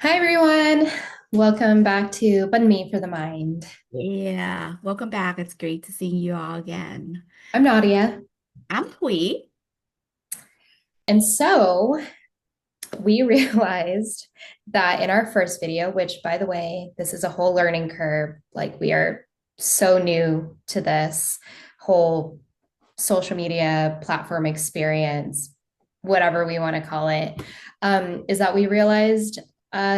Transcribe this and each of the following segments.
Hi everyone. Welcome back to Banh for the Mind. Yeah, welcome back. It's great to see you all again. I'm Nadia. I'm Hui. And so we realized that in our first video, which by the way, this is a whole learning curve. Like we are so new to this whole social media platform experience, whatever we want to call it, is that we realized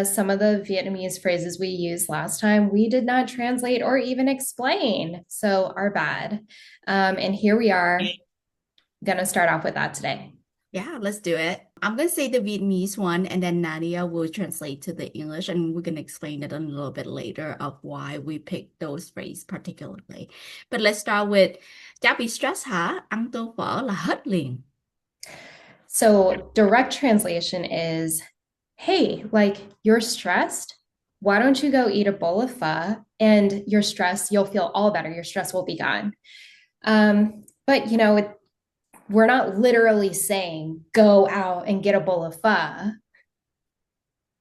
some of the Vietnamese phrases we used last time, we did not translate or even explain. So, our bad. And here we are going to start off with that today. Yeah, let's do it. I'm going to say the Vietnamese one, and then Nadia will translate to the English, and we're going to explain it a little bit later of why we picked those phrases particularly. But let's start with Cháu bị stress hả? Ăn tô phở là hết liền. So, direct translation is hey, like you're stressed. Why don't you go eat a bowl of pho and your stress, you'll feel all better. Your stress will be gone. But we're not literally saying go out and get a bowl of pho.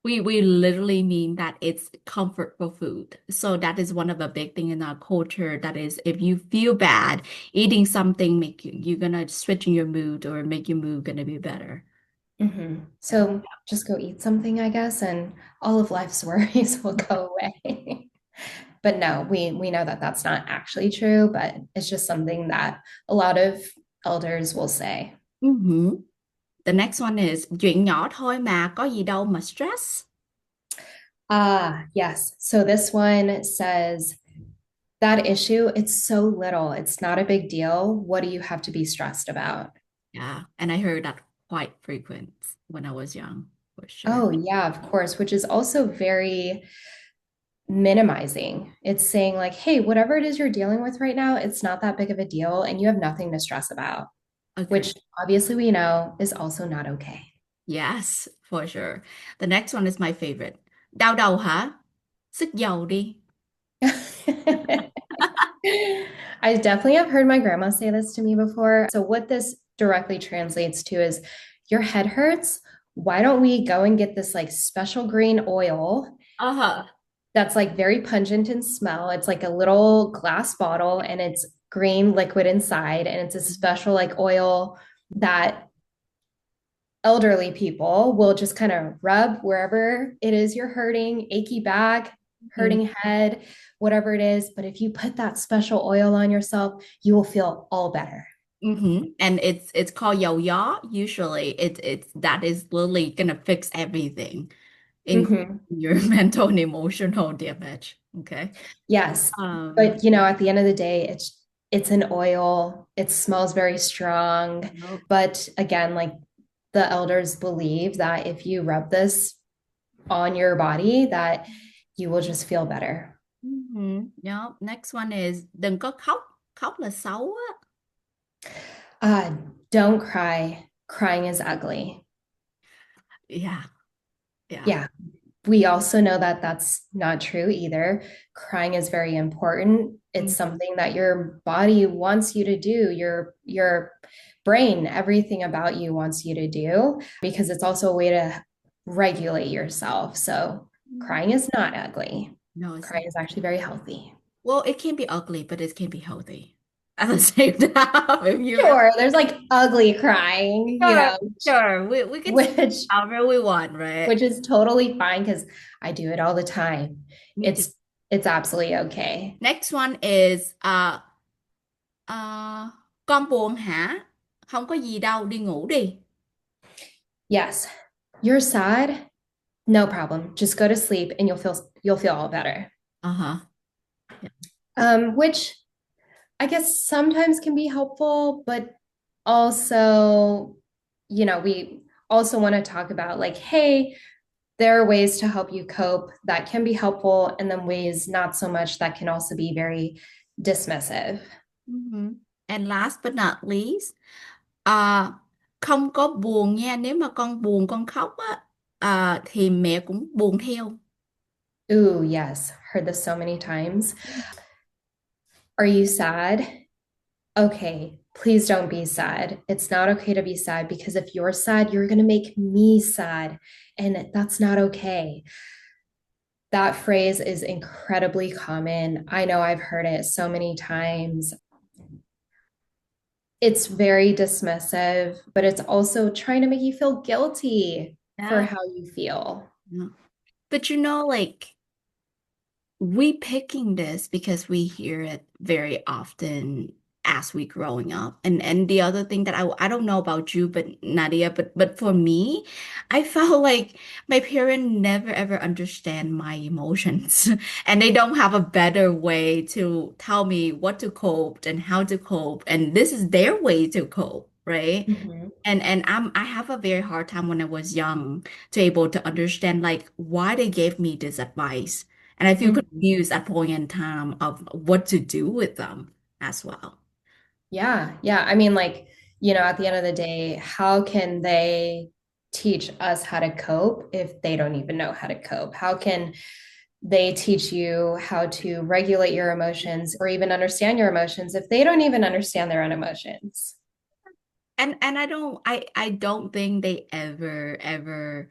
We literally mean that it's comfortable food. So that is one of the big thing in our culture. That is, if you feel bad, eating something make you're gonna switch in your mood or make your mood gonna be better. Yeah. So just go eat something, I guess, and all of life's worries will go away. But no, we know that that's not actually true, but it's just something that a lot of elders will say. Mhm. The next one is chuyện nhỏ thôi mà có gì đâu mà stress. Ah, yes. So this one says that issue, it's so little. It's not a big deal. What do you have to be stressed about? Yeah, and I heard that quite frequent when I was young, for sure. Oh, yeah, of course, which is also very minimizing. It's saying, like, hey, whatever it is you're dealing with right now, it's not that big of a deal and you have nothing to stress about, Agree. which obviously we know is also not okay. Yes, for sure. The next one is my favorite. Đau đầu hả? Sức dầu đi. I definitely have heard my grandma say this to me before. So, what this directly translates to is your head hurts. Why don't we go and get this like special green oil Uh-huh. that's like very pungent in smell? It's like a little glass bottle and it's green liquid inside. And it's a special like oil that elderly people will just kind of rub wherever it is you're hurting, achy back, Mhm. hurting head, whatever it is. But if you put that special oil on yourself, you will feel all better. And it's called yo yo. Usually it's that is literally gonna fix everything, including Mhm. your mental and emotional damage. Okay. Yes. Um, But at the end of the day, it's an oil. It smells very strong. Nope. But again, like the elders believe that if you rub this on your body, that you will just feel better. Yep. Next one is đừng có khóc, khóc là xấu á. Uh, don't cry. Crying is ugly. Yeah, yeah. Yeah, we also know that that's not true either. Crying is very important. It's something that your body wants you to do. Your brain, everything about you wants you to do because it's also a way to regulate yourself. So Mhm. crying is not ugly. No, it's Crying not. is actually very healthy. Well, it can be ugly, but it can be healthy at the same time. If you really, Sure, there's like ugly crying, sure, sure, we can say which however we want, right? which is totally fine because I do it all the time. Me too. It's absolutely okay. Next one is uh, con buồn hả? Không có gì đâu, đi ngủ đi. Yes, you're sad. No problem. Just go to sleep and you'll feel all better. Uh-huh. Which I guess sometimes can be helpful, but also, we also want to talk about like, hey, there are ways to help you cope that can be helpful, and then ways not so much that can also be very dismissive. Mhm. And last but not least, à, không có buồn nha. Nếu mà con buồn con khóc á, thì mẹ cũng buồn theo. Ooh, yes, heard this so many times. Are you sad? Okay, please don't be sad. It's not okay to be sad because if you're sad, you're going to make me sad. And that's not okay. That phrase is incredibly common. I know I've heard it so many times. It's very dismissive, but it's also trying to make you feel guilty for Yeah. how you feel. Yeah. But you know, like we picking this because we hear it very often as we growing up. And the other thing that I don't know about you, but Nadia, but for me, I felt like my parents never ever understand my emotions. And they don't have a better way to tell me what to cope and how to cope. And this is their way to cope, right? Mhm. And I have a very hard time when I was young to able to understand like why they gave me this advice. And I feel Mhm. confused at point in time of what to do with them as well. Yeah, yeah. I mean, like, at the end of the day, how can they teach us how to cope if they don't even know how to cope? How can they teach you how to regulate your emotions or even understand your emotions if they don't even understand their own emotions? And I don't think they ever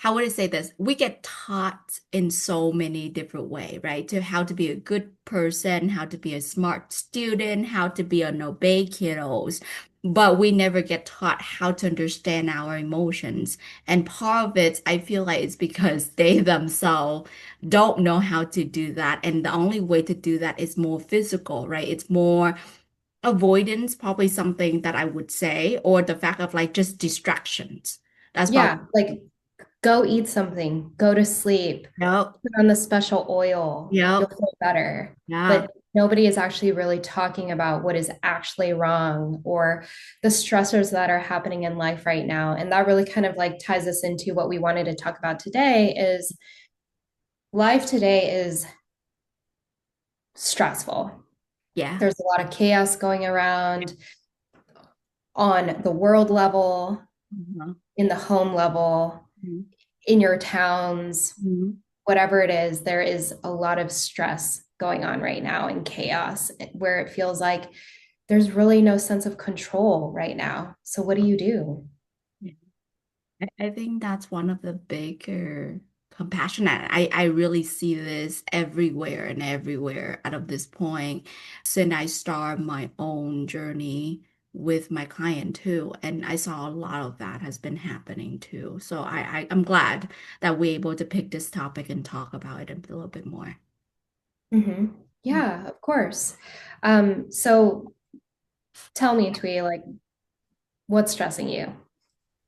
how would I say this? We get taught in so many different ways, right? To how to be a good person, how to be a smart student, how to be an obey kiddos. But we never get taught how to understand our emotions. And part of it, I feel like it's because they themselves don't know how to do that. And the only way to do that is more physical, right? It's more avoidance, probably something that I would say, or the fact of like just distractions. That's probably, Yeah, like go eat something, go to sleep, yep, put on the special oil, you'll yep, feel better. yeah. But nobody is actually really talking about what is actually wrong or the stressors that are happening in life right now. And that really kind of like ties us into what we wanted to talk about today is life today is stressful. Yeah. There's a lot of chaos going around on the world level, Mhm. in the home level, Mhm. in your towns, Mhm. whatever it is, there is a lot of stress going on right now and chaos where it feels like there's really no sense of control right now. So, what do you do? Yeah. I think that's one of the bigger compassion. I really see this everywhere and everywhere out of this point since I start my own journey with my client too. And I saw a lot of that has been happening too. So I'm glad that we're able to pick this topic and talk about it a little bit more. Hmm. Yeah, of course. So tell me, Twee, like, what's stressing you?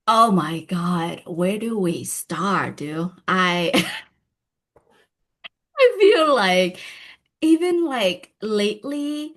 Oh my God, where do we start, dude? I feel like even like lately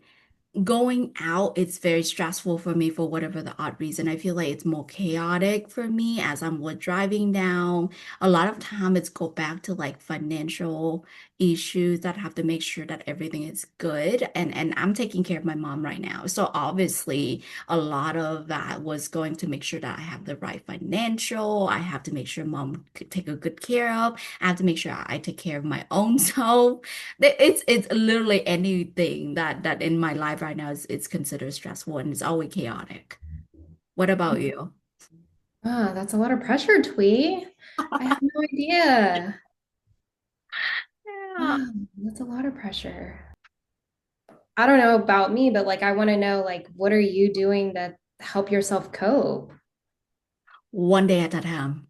going out, it's very stressful for me for whatever the odd reason. I feel like it's more chaotic for me as I'm like driving down. A lot of time it's go back to like financial issues that I have to make sure that everything is good. And I'm taking care of my mom right now. So obviously a lot of that was going to make sure that I have the right financial. I have to make sure mom could take a good care of. I have to make sure I take care of my own self. It's literally anything that in my life right now is it's considered stressful and it's always chaotic. What about you? Ah, that's a lot of pressure, Twee. I have no idea. Yeah. Ah, that's a lot of pressure. I don't know about me, but like I want to know like what are you doing to help yourself cope? One day at a time.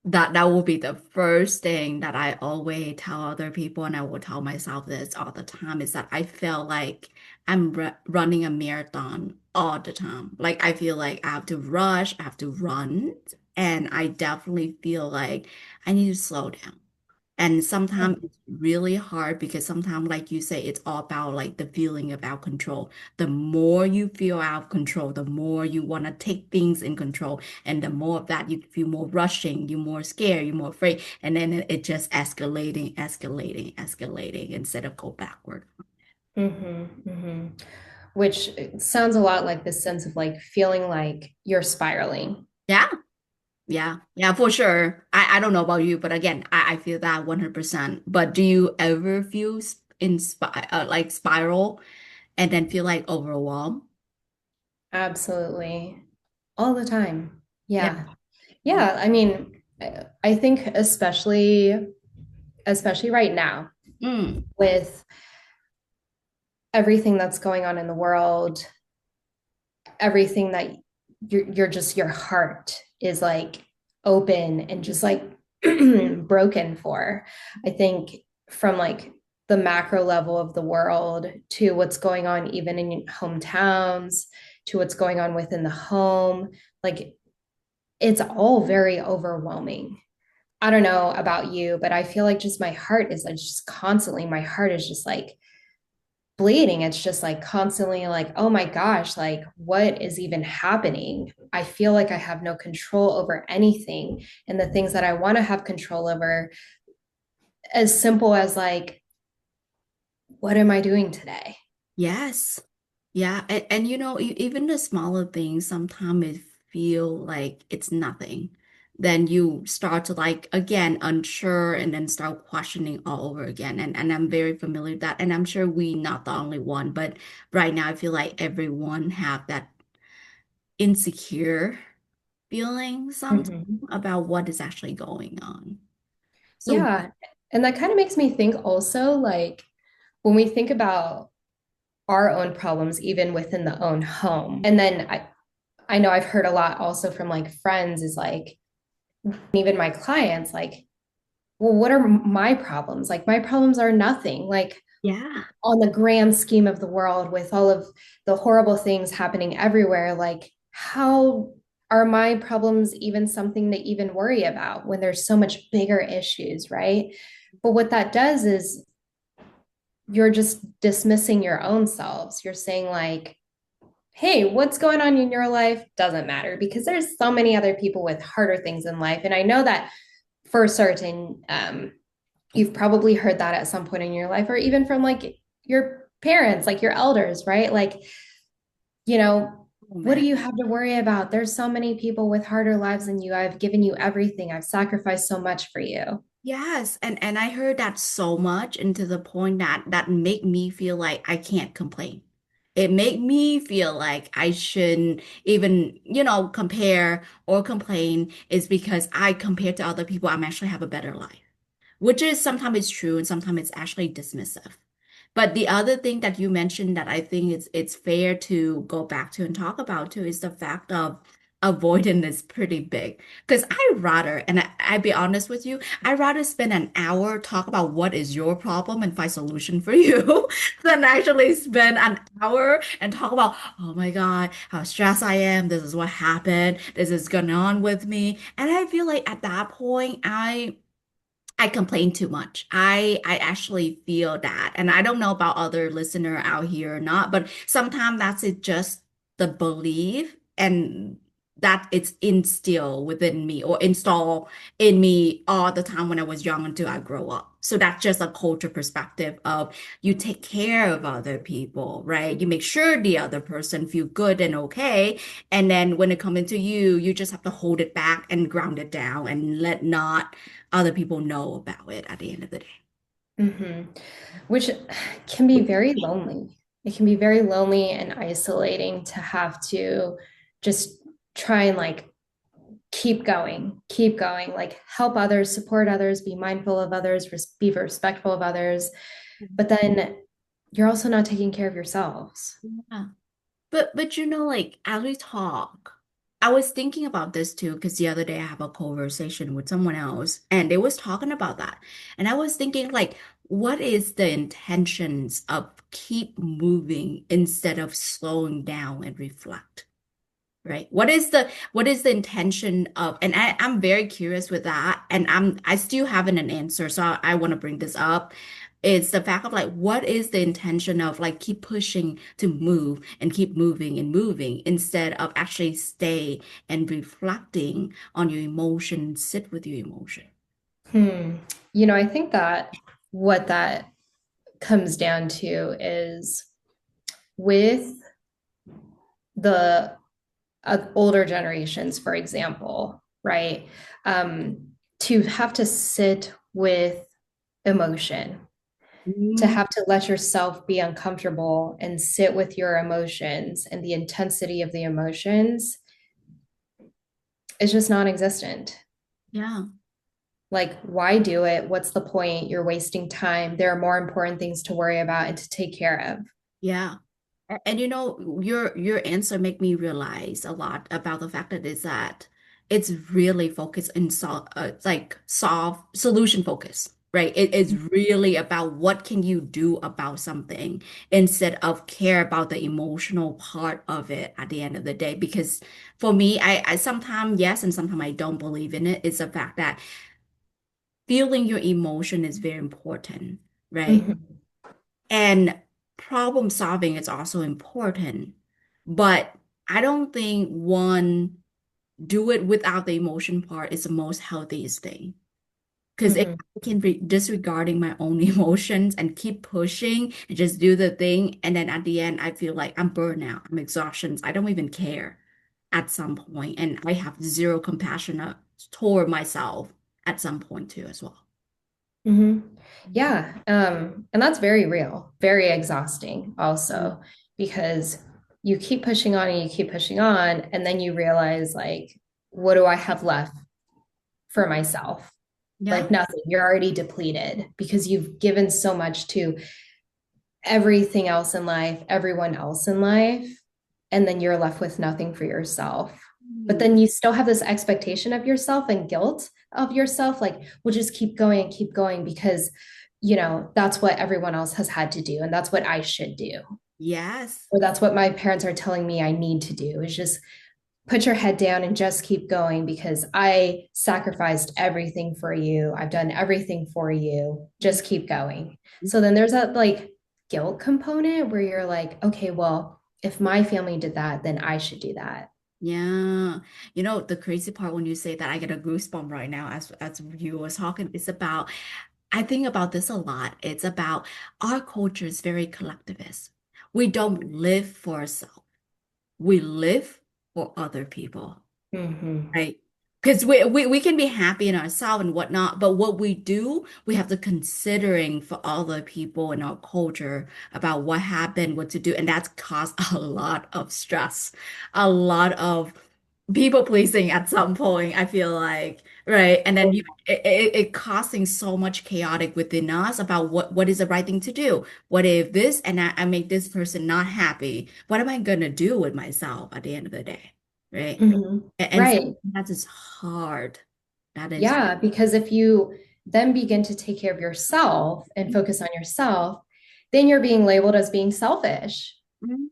That will be the first thing that I always tell other people, and I will tell myself this all the time, is that I feel like I'm running a marathon all the time. Like I feel like I have to rush, I have to run, and I definitely feel like I need to slow down. And sometimes it's really hard because sometimes, like you say, it's all about like the feeling about control. The more you feel out of control, the more you want to take things in control. And the more of that you feel more rushing, you're more scared, you're more afraid. And then it just escalating, escalating, escalating instead of go backward. Mm-hmm, mm-hmm. Which sounds a lot like this sense of like feeling like you're spiraling. Yeah, yeah, yeah, for sure. I don't know about you, but again, I feel that 100%. But do you ever feel like spiral and then feel like overwhelmed? Absolutely. All the time. Yeah. Yeah. Yeah. I mean, I think especially right now Mm, with everything that's going on in the world, everything that you're just your heart is like open and just like broken for. I think from like the macro level of the world to what's going on even in hometowns to what's going on within the home, like it's all very overwhelming. I don't know about you, but I feel like just my heart is like just constantly, my heart is just like bleeding. It's just like constantly like, oh my gosh, like what is even happening? I feel like I have no control over anything. And the things that I want to have control over, as simple as like, what am I doing today? yes. Yeah. And even the smaller things, sometimes it feel like it's nothing. Then you start to like again unsure and then start questioning all over again. And I'm very familiar with that. And I'm sure we not the only one, but right now I feel like everyone have that insecure feeling sometimes Mhm. about what is actually going on. So Yeah. And that kind of makes me think also like when we think about our own problems, even within the own home. And then I know I've heard a lot also from like friends is like, even my clients, like, well, what are my problems? Like, my problems are nothing. Like, yeah. on the grand scheme of the world, with all of the horrible things happening everywhere, like, how are my problems even something to even worry about when there's so much bigger issues, right? But what that does is you're just dismissing your own selves. You're saying, like, hey, what's going on in your life doesn't matter because there's so many other people with harder things in life. And I know that for certain, you've probably heard that at some point in your life, or even from like your parents, like your elders, right? Like, you know, Oh what do man. you have to worry about? There's so many people with harder lives than you. I've given you everything. I've sacrificed so much for you. Yes, and I heard that so much and to the point that make me feel like I can't complain. It make me feel like I shouldn't even, compare or complain is because I compared to other people, I'm actually have a better life, which is sometimes it's true and sometimes it's actually dismissive. But the other thing that you mentioned that I think it's fair to go back to and talk about too is the fact of avoidance is pretty big. Because I be honest with you, I'd rather spend an hour talk about what is your problem and find solution for you than actually spend an hour and talk about, oh my God, how stressed I am. This is what happened. This is going on with me. And I feel like at that point, I complain too much. I actually feel that. And I don't know about other listener out here or not, but sometimes that's it just the belief and that it's instilled within me or install in me all the time when I was young until I grow up. So that's just a culture perspective of you take care of other people, right? You make sure the other person feel good and okay. And then when it comes into you, you just have to hold it back and ground it down and let not other people know about it at the end of the day. Mm-hmm. Which can be very lonely. It can be very lonely and isolating to have to just try and like keep going, like help others, support others, be mindful of others, be respectful of others. But then you're also not taking care of yourselves. Yeah. But like as we talk, I was thinking about this too, because the other day I have a conversation with someone else and they was talking about that. And I was thinking like, what is the intentions of keep moving instead of slowing down and reflect? Right. What is the intention of, and I'm very curious with that, and I still haven't an answer, so I want to bring this up. It's the fact of like what is the intention of like keep pushing to move and keep moving and moving instead of actually stay and reflecting on your emotion, sit with your emotion. Hmm. I think that what that comes down to is with the older generations, for example, right? To have to sit with emotion, To Mm, have to let yourself be uncomfortable and sit with your emotions and the intensity of the emotions is just non-existent. yeah. Like, why do it? What's the point? You're wasting time. There are more important things to worry about and to take care of. Yeah. And you know, your answer make me realize a lot about the fact that is that it's really focused in like solve solution focus, right? It is really about what can you do about something instead of care about the emotional part of it at the end of the day. Because for me, I sometimes yes, and sometimes I don't believe in it. It's the fact that feeling your emotion is very important, right? Mhm, And problem solving is also important, but I don't think one do it without the emotion part is the most healthiest thing. Because if mhm, I can be disregarding my own emotions and keep pushing and just do the thing, and then at the end I feel like I'm burnt out, I'm exhausted, I don't even care at some point, and I have zero compassion toward myself at some point too as well. mhm. Yeah. And that's very real, very exhausting also, because you keep pushing on and you keep pushing on, and then you realize, like, what do I have left for myself? Yeah. Like nothing. You're already depleted because you've given so much to everything else in life, everyone else in life, and then you're left with nothing for yourself. But Mm. then you still have this expectation of yourself and guilt of yourself, like, we'll just keep going and keep going because, that's what everyone else has had to do, and that's what I should do. Yes. Or that's what my parents are telling me I need to do is just put your head down and just keep going because I sacrificed everything for you. I've done everything for you. Just keep going. So then there's that like guilt component where you're like, okay, well, if my family did that, then I should do that. Yeah. You know, the crazy part when you say that, I get a goosebump right now as you was talking. It's about, I think about this a lot. It's about our culture is very collectivist. We don't live for ourselves. We live for other people. Mm-hmm. Right. Because we can be happy in ourselves and whatnot, but what we do, we have to considering for other people in our culture about what happened, what to do, and that's caused a lot of stress, a lot of people pleasing at some point, I feel like, right? And then it causing so much chaotic within us about what is the right thing to do. What if this and I make this person not happy? What am I gonna do with myself at the end of the day? Right? Mm-hmm. And so Right. that is hard. That is, Yeah. Because if you then begin to take care of yourself and focus on yourself, then you're being labeled as being selfish, Mhm.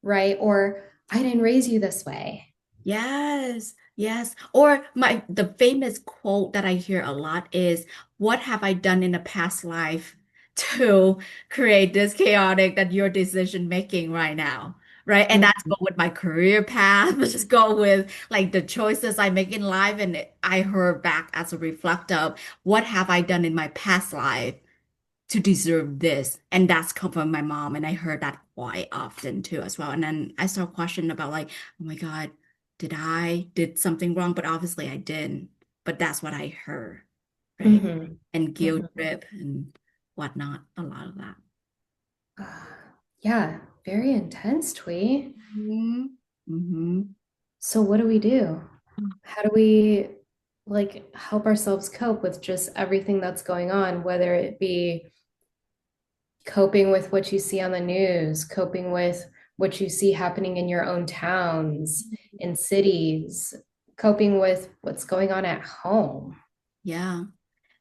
right? Or I didn't raise you this way. Yes, yes. Or the famous quote that I hear a lot is, "What have I done in a past life to create this chaotic that you're decision making right now?" Right? And that's go with my career path. Let's just go with like the choices I make in life. And I heard back as a reflect of what have I done in my past life to deserve this. And that's come from my mom. And I heard that quite often too as well. And then I start questioning about like, oh my God, did something wrong? But obviously I didn't. But that's what I heard, right? Mm-hmm. And guilt Mm-hmm. trip and whatnot, a lot of that. Yeah, very intense, Twee. Hmm. Hmm. So what do we do? How do we like help ourselves cope with just everything that's going on, whether it be coping with what you see on the news, coping with what you see happening in your own towns, in cities, coping with what's going on at home Yeah. and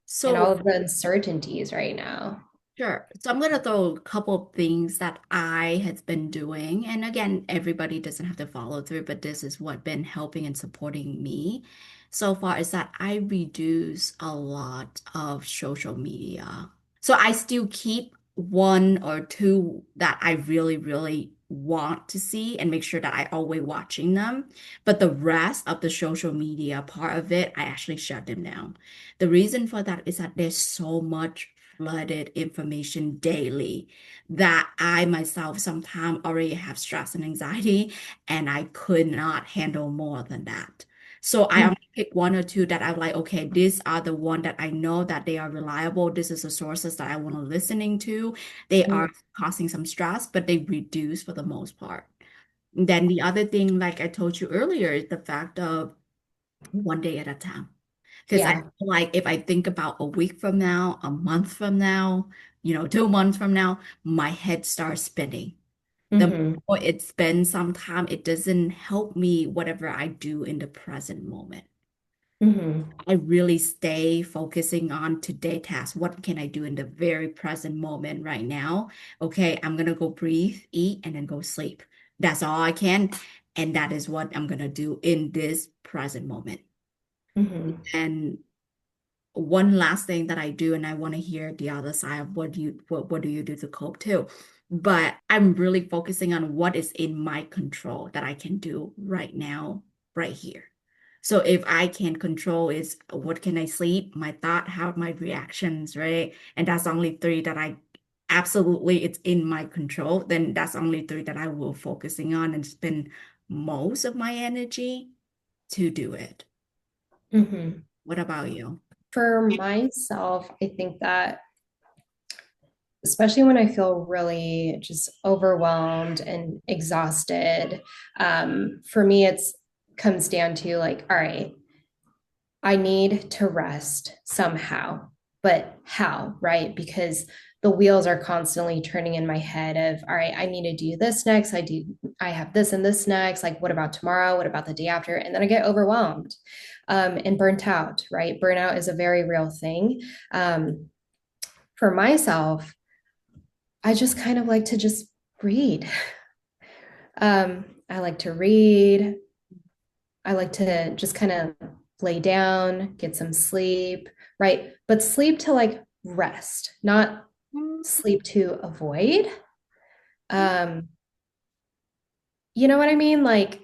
So all of the uncertainties right now. sure. So I'm gonna throw a couple of things that I has been doing. And again, everybody doesn't have to follow through, but this is what been helping and supporting me so far is that I reduce a lot of social media. So I still keep one or two that I really, really want to see and make sure that I always watching them. But the rest of the social media part of it, I actually shut them down. The reason for that is that there's so much flooded information daily that I myself sometimes already have stress and anxiety, and I could not handle more than that. So I only pick one or two that I'm like, okay, these are the one that I know that they are reliable. This is the sources that I want to listening to. They are Mhm. causing some stress, but they reduce for the most part. Then the other thing, like I told you earlier, is the fact of one day at a time. Because I Yeah. feel like if I think about a week from now, a month from now, 2 months from now, my head starts spinning. The Hmm. more it spends some time, it doesn't help me whatever I do in the present moment. Hmm. I really stay focusing on today tasks. What can I do in the very present moment right now? Okay, I'm gonna go breathe, eat, and then go sleep. That's all I can. And that is what I'm gonna do in this present moment. Hmm. And one last thing that I do, and I want to hear the other side of what do you do to cope too. But I'm really focusing on what is in my control that I can do right now, right here. So if I can control is what can I sleep, my thought, how my reactions, right? And that's only three that I absolutely it's in my control, then that's only three that I will focusing on and spend most of my energy to do it. Hmm. What about you? For myself, I think that especially when I feel really just overwhelmed and exhausted, for me, it's comes down to like, all right, I need to rest somehow, but how, right? Because the wheels are constantly turning in my head of, all right, I need to do this next. I have this and this next. Like, what about tomorrow? What about the day after? And then I get overwhelmed and burnt out, right? Burnout is a very real thing. Um, for myself, I just kind of like to just read. I like to read. I like to just kind of lay down, get some sleep, right? But sleep to like rest, not sleep to avoid. Um, you know what I mean? Like,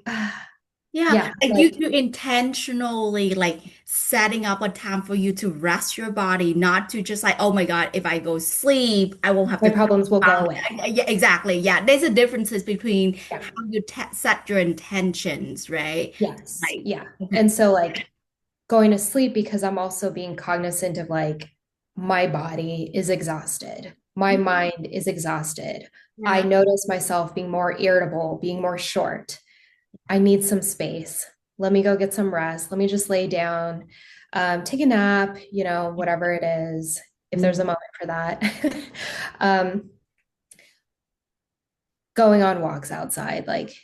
Yeah, yeah, like you like to intentionally like setting up a time for you to rest your body, not to just like, oh my God, if I go sleep, I won't have my to think problems will go about away. it. Yeah, exactly. Yeah, there's a differences between Yeah. how you te set your intentions, right? Yes. Like, Yeah. And okay. so like going to sleep because I'm also being cognizant of like my body is exhausted. My mind is exhausted. I Yeah. notice myself being more irritable, being more short. I need some space. Let me go get some rest. Let me just lay down, take a nap, whatever it is, if there's a moment for that. um, Going on walks outside, like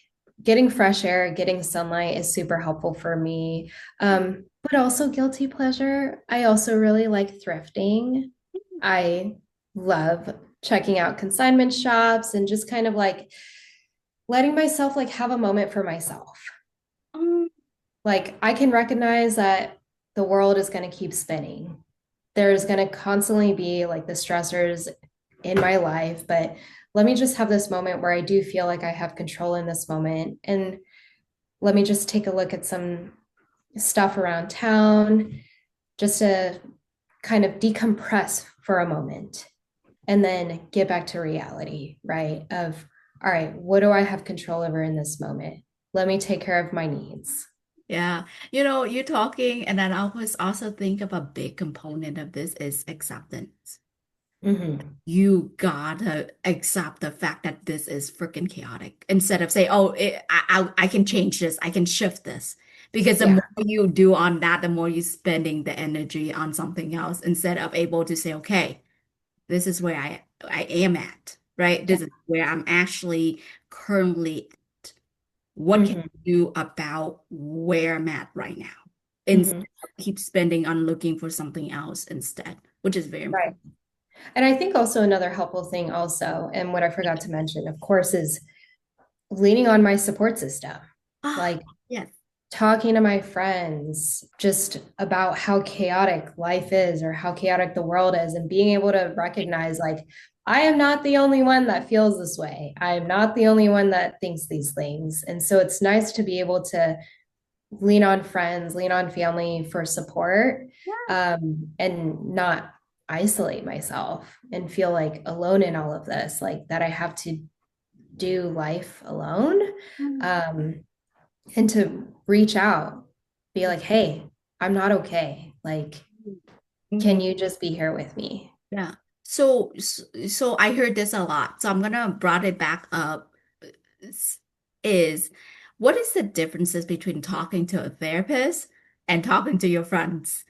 getting fresh air, getting sunlight is super helpful for me. But also guilty pleasure. I also really like thrifting. I love checking out consignment shops and just kind of like letting myself like have a moment for myself. Um, Like I can recognize that the world is going to keep spinning. There's going to constantly be like the stressors in my life, but let me just have this moment where I do feel like I have control in this moment. And let me just take a look at some stuff around town just to kind of decompress for a moment and then get back to reality, right? Of, all right, what do I have control over in this moment? Let me take care of my needs. yeah. You're talking, and then I was also think of a big component of this is acceptance. Mm-hmm. You gotta accept the fact that this is freaking chaotic instead of say, oh, I can change this, I can shift this. Because the more Yeah. you do on that, the more you're spending the energy on something else instead of able to say, okay, this is where I am at, right? Yeah. This is where I'm actually currently at. What can Mm-hmm. I do about where I'm at right now? Instead Mm-hmm. of keep spending on looking for something else instead, which is very Right. important. And I think also another helpful thing also, and what I forgot to mention, of course, is leaning on my support system. Ah, Like yes. talking to my friends just about how chaotic life is or how chaotic the world is and being able to recognize like I am not the only one that feels this way. I am not the only one that thinks these things. And so it's nice to be able to lean on friends, lean on family for support, and not isolate myself and feel like alone in all of this, like that I have to do life alone. Mm. Um, and to reach out be like, hey, I'm not okay. Like, can Mhm. you just be here with me? Yeah. So I heard this a lot. So I'm gonna brought it back up. Is, is what is the differences between talking to a therapist and talking to your friends?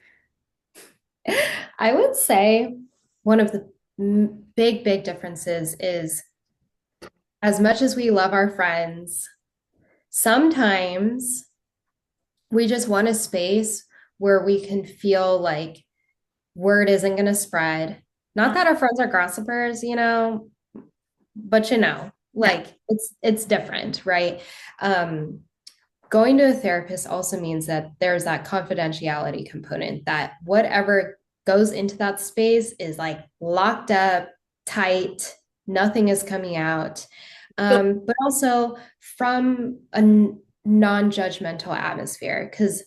I would say one of the big, big differences is as much as we love our friends, sometimes we just want a space where we can feel like word isn't going to spread. Not Uh, that our friends are gossipers, but yeah. like it's different, right? Um, Going to a therapist also means that there's that confidentiality component that whatever goes into that space is like locked up, tight, nothing is coming out. So, But also from a non-judgmental atmosphere, because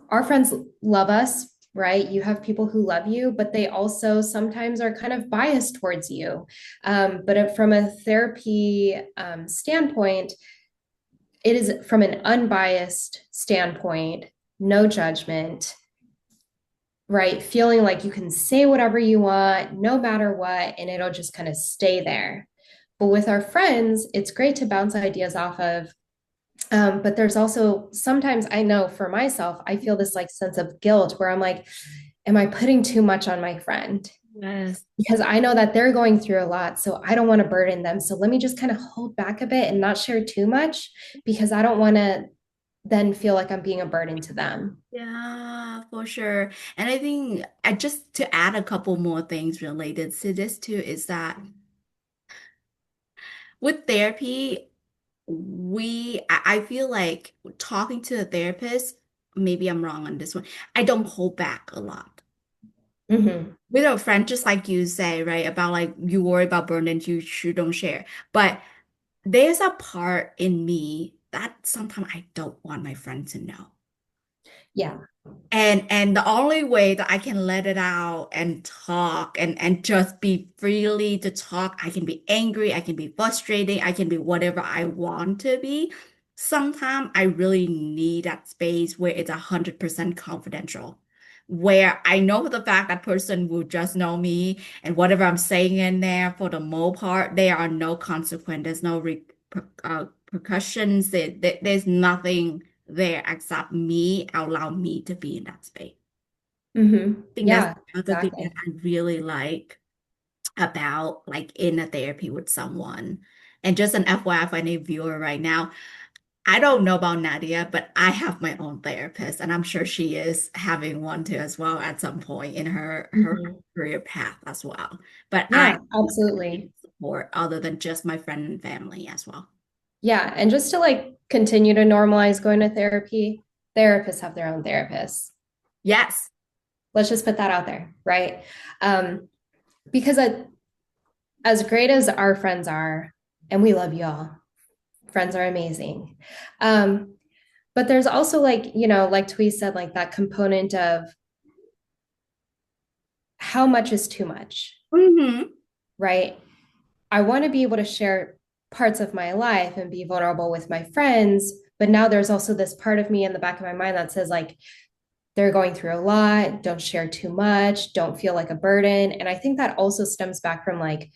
our friends love us, right? You have people who love you, but they also sometimes are kind of biased towards you. But from a therapy standpoint, it is from an unbiased standpoint, no judgment, right? Feeling like you can say whatever you want, no matter what, and it'll just kind of stay there. But with our friends, it's great to bounce ideas off of. But there's also sometimes I know for myself, I feel this like sense of guilt where I'm like, am I putting too much on my friend? yes. Because I know that they're going through a lot. So I don't want to burden them. So let me just kind of hold back a bit and not share too much because I don't want to then feel like I'm being a burden to them. Yeah, for sure. And I think I just to add a couple more things related to this too is that with therapy, I feel like talking to a therapist, maybe I'm wrong on this one. I don't hold back a lot. Mm-hmm. With a friend, just like you say, right, about like you worry about burden, you don't share. But there's a part in me that sometimes I don't want my friend to know. Yeah. And the only way that I can let it out and talk and just be freely to talk, I can be angry, I can be frustrated, I can be whatever I want to be. Sometimes I really need that space where it's 100% confidential, where I know for the fact that person will just know me and whatever I'm saying in there, for the most part, there are no consequences, there's no repercussions, there's nothing there except me allow me to be in that space. Mm-hmm. I think that's Yeah, the other thing that exactly. I really like about like in a therapy with someone. And just an FYI for any viewer right now, I don't know about Nadia, but I have my own therapist, and I'm sure she is having one too as well at some point in her Mm-hmm. career path as well. But I Yeah, absolutely. need support other than just my friend and family as well. Yeah. And just to like continue to normalize going to therapy, therapists have their own therapists. Yes, Let's just put that out there, right? Because as great as our friends are, and we love y'all, friends are amazing. Um, but there's also like, like Twee said, like that component of how much is too much, hmm right? I want to be able to share parts of my life and be vulnerable with my friends. But now there's also this part of me in the back of my mind that says, like, they're going through a lot. Don't share too much. Don't feel like a burden. And I think that also stems back from like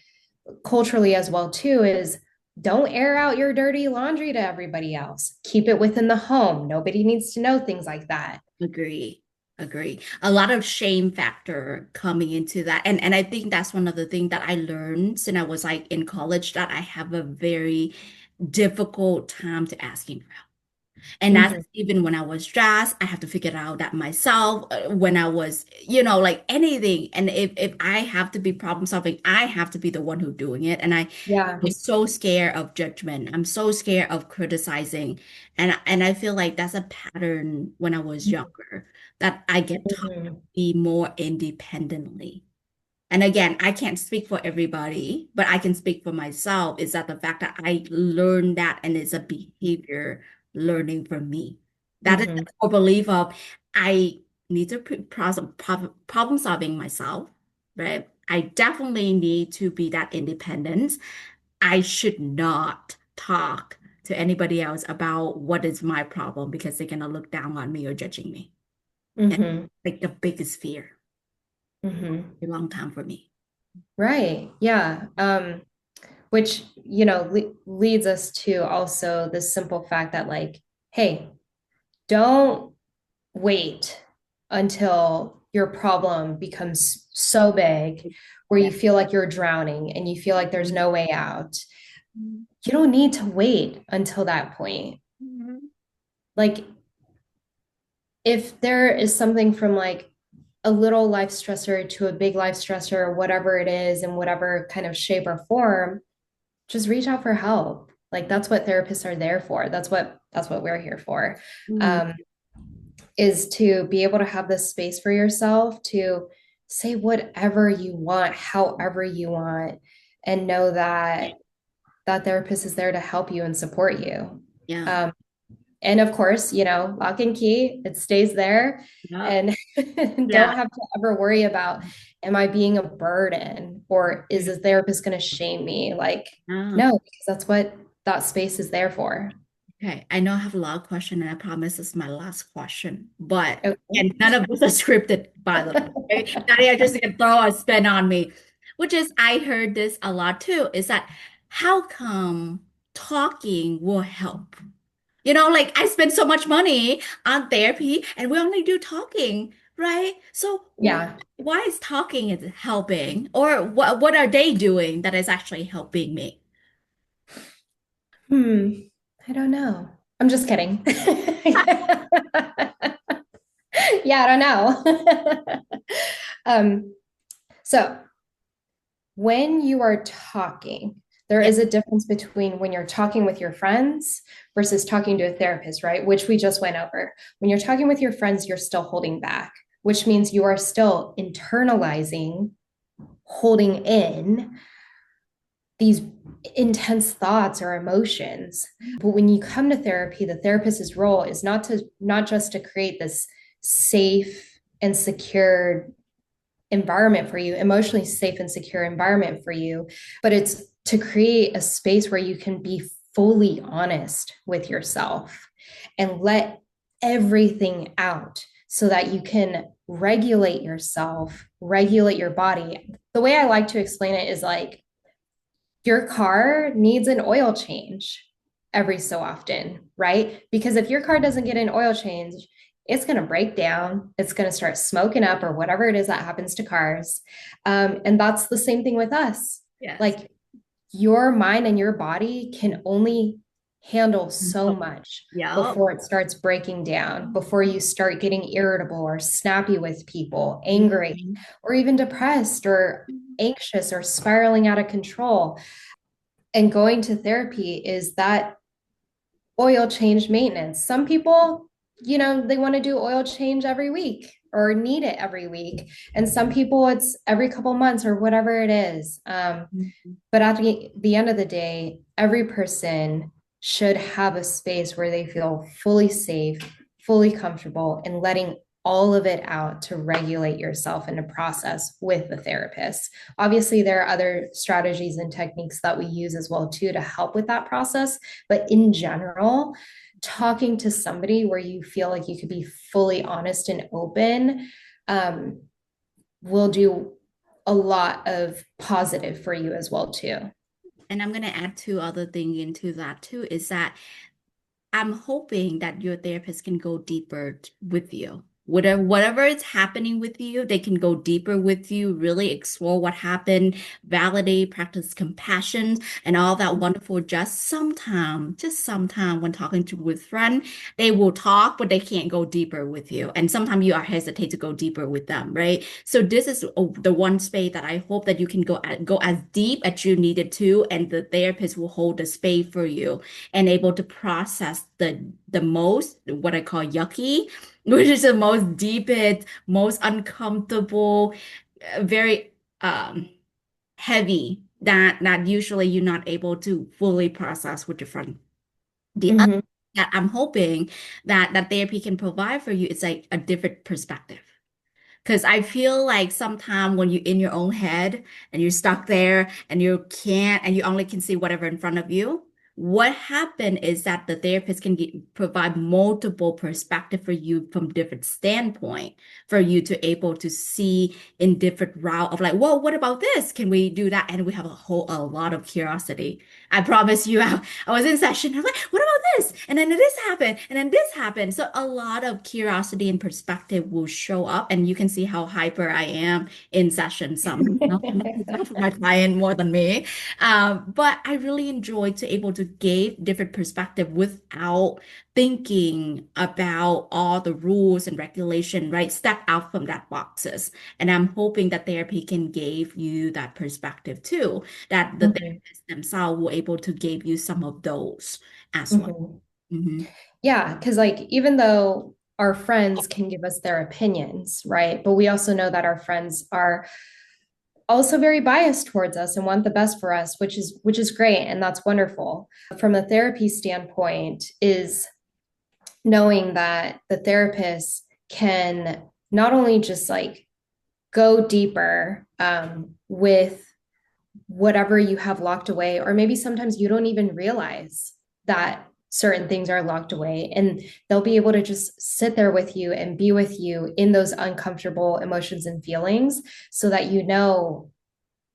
culturally as well, too, is don't air out your dirty laundry to everybody else. Keep it within the home. Nobody needs to know things like that. Agree. Agree. A lot of shame factor coming into that. And I think that's one of the things that I learned since I was like in college that I have a very difficult time to asking for help. And that's Mm-hmm. even when I was stressed, I have to figure out that myself. When I was, like anything. And if I have to be problem solving, I have to be the one who doing it. And I Yeah. was so scared of judgment. I'm so scared of criticizing. And I feel like that's a pattern when I was younger that I get taught to Mm-hmm. be more independently. And again, I can't speak for everybody, but I can speak for myself. Is that the fact that I learned that and it's a behavior learning for me. That is Mm-hmm. a core belief of I need to problem solving myself, right? I definitely need to be that independence. I should not talk to anybody else about what is my problem because they're gonna look down on me or judging me. And Mm-hmm. like the biggest fear Mm-hmm. a long time for me. Right. Yeah. Which, you know, leads us to also the simple fact that, like, hey, don't wait until your problem becomes so big where Yeah. you feel like you're drowning and you feel like there's no way out. You don't need to wait until that point. Mhm. Like, if there is something from like a little life stressor to a big life stressor, or whatever it is, in whatever kind of shape or form, just reach out for help. Like, that's what therapists are there for. That's what we're here for. Mhm. Um, is to be able to have this space for yourself to say whatever you want, however you want, and know that that therapist is there to help you and support you. Yeah. Um, and of course, you know, lock and key, it stays there. Yep. And Yeah. don't have to ever worry about, am I being a burden or is the therapist going to shame me? Like, Yeah. no, because that's what that space is there for. Okay, I know I have a lot of questions, and I promise this is my last question. But and Okay. none of this is scripted, by the way. Okay? Nadia just gonna throw a spin on me, which is I heard this a lot too. Is that how come talking will help? Like I spend so much money on therapy, and we only do talking, right? So Yeah. why is talking is helping, or what are they doing that is actually helping me? Hmm. I don't know. I'm just kidding. Yeah, I don't know. um, so when you are talking, there Yeah. is a difference between when you're talking with your friends versus talking to a therapist, right? Which we just went over. When you're talking with your friends, you're still holding back, which means you are still internalizing, holding in these intense thoughts or emotions. But when you come to therapy, the therapist's role is not just to create this safe and secure environment for you, emotionally safe and secure environment for you, but it's to create a space where you can be fully honest with yourself and let everything out so that you can regulate yourself, regulate your body. The way I like to explain it is like your car needs an oil change every so often, right? Because if your car doesn't get an oil change, it's going to break down. It's going to start smoking up or whatever it is that happens to cars. And that's the same thing with us. Yes. Like your mind and your body can only handle so much Yeah. before it starts breaking down, before you start getting irritable or snappy with people, angry, or even depressed or anxious or spiraling out of control. And going to therapy is that oil change maintenance. Some people, you know, they want to do oil change every week or need it every week. And some people, it's every couple months or whatever it is. But at the end of the day, every person should have a space where they feel fully safe, fully comfortable, and letting all of it out to regulate yourself in a process with the therapist. Obviously, there are other strategies and techniques that we use as well too to help with that process. But in general, talking to somebody where you feel like you could be fully honest and open um, will do a lot of positive for you as well too. And I'm going to add two other things into that too, is that I'm hoping that your therapist can go deeper with you. Whatever is happening with you, they can go deeper with you, really explore what happened, validate, practice compassion, and all that wonderful. Just sometime when talking to with friend, they will talk, but they can't go deeper with you. And sometimes you are hesitate to go deeper with them, right? So this is the one space that I hope that you can go as deep as you needed to, and the therapist will hold the space for you and able to process the most what I call yucky, which is the most deepest, most uncomfortable, very heavy that usually you're not able to fully process with your friend. The other Mm-hmm. that I'm hoping that therapy can provide for you is like a different perspective. Because I feel like sometimes when you're in your own head and you're stuck there and you only can see whatever in front of you, what happened is that the therapist can provide multiple perspective for you from different standpoint for you to able to see in different route of like, well, what about this? Can we do that? And we have a lot of curiosity. I promise you, I was in session. I was like, what about this? And then this happened, and then this happened. So a lot of curiosity and perspective will show up, and you can see how hyper I am in session. Some my client more than me. But I really enjoyed to able to give different perspective without thinking about all the rules and regulation, right? Step out from that boxes. And I'm hoping that therapy can give you that perspective too, that the Mhm. therapists themselves will able to give you some of those as well. Mhm. Hmm. Yeah, because like even though our friends can give us their opinions, right? But we also know that our friends are also very biased towards us and want the best for us, which is great and that's wonderful. From a therapy standpoint, is knowing that the therapist can not only just like go deeper with whatever you have locked away, or maybe sometimes you don't even realize that certain things are locked away, and they'll be able to just sit there with you and be with you in those uncomfortable emotions and feelings so that you know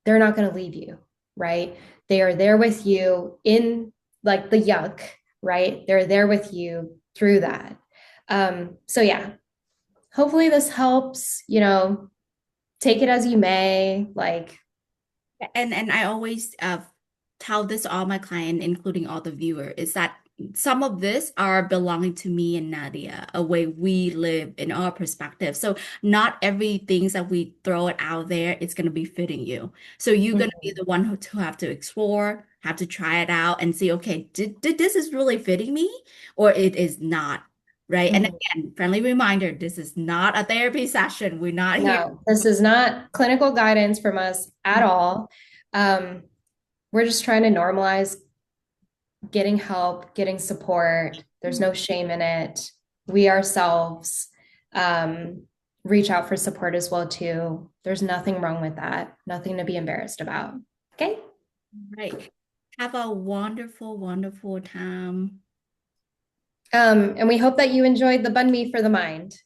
they're not going to leave you, right? They are there with you in like the yuck, right? They're there with you through that. So yeah, hopefully this helps, take it as you may, like, And I always tell this to all my client, including all the viewer, is that some of this are belonging to me and Nadia, a way we live in our perspective. So not everything that we throw it out there is going to be fitting you. So you're going to be mhm, the one who have to explore, have to try it out and see, okay, did this is really fitting me or it is not, right? And mhm. again, friendly reminder, this is not a therapy session. We're not here. No, this is not clinical guidance from us at all. Um, we're just trying to normalize getting help, getting support. There's no shame in it. We ourselves um, reach out for support as well too. There's nothing wrong with that. Nothing to be embarrassed about. Okay. Right. Have a wonderful, wonderful time. And we hope that you enjoyed the banh mi for the mind.